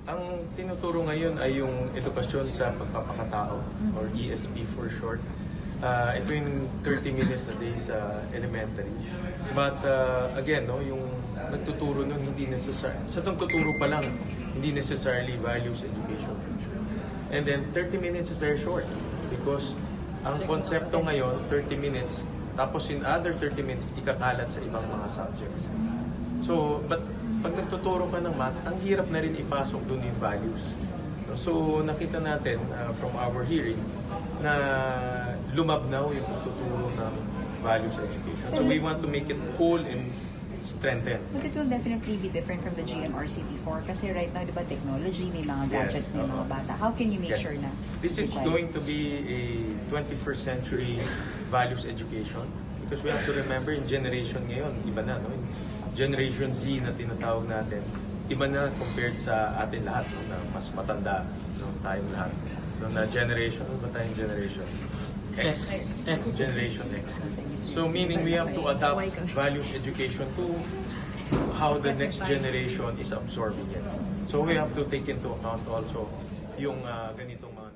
Ang tinuturo ngayon ay yung edukasyon sa pagpapakatao or ESP for short. Ito yung 30 minutes a day sa elementary. But again, no, yung nagtuturo nun hindi necessary. Sa nagtuturo pa lang, hindi necessarily values education. And then 30 minutes is very short because ang konsepto ngayon, 30 minutes, tapos in other 30 minutes, ikakalat sa ibang mga subjects. So, but pag nagtuturo ka ng math, ang hirap na rin ipasok doon yung values. So, nakita natin from our hearing na lumabnaw yung pagtuturo ng values education. So, we want to make it whole and strengthen. But it will definitely be different from the GMRC before kasi right now, di ba, technology, may mga gadgets na mga bata. How can you make sure na? This is going to be a 21st century values education because we have to remember in generation ngayon, iba na, no? Generation Z na tinatawag natin, iba na compared sa atin lahat, no? Na mas matanda, no? Tayong lahat. No? Na generation, ano ba tayong generation? X. Generation X. So meaning we have to adapt values education to how the next generation is absorbing it. So we have to take into account also yung ganitong mga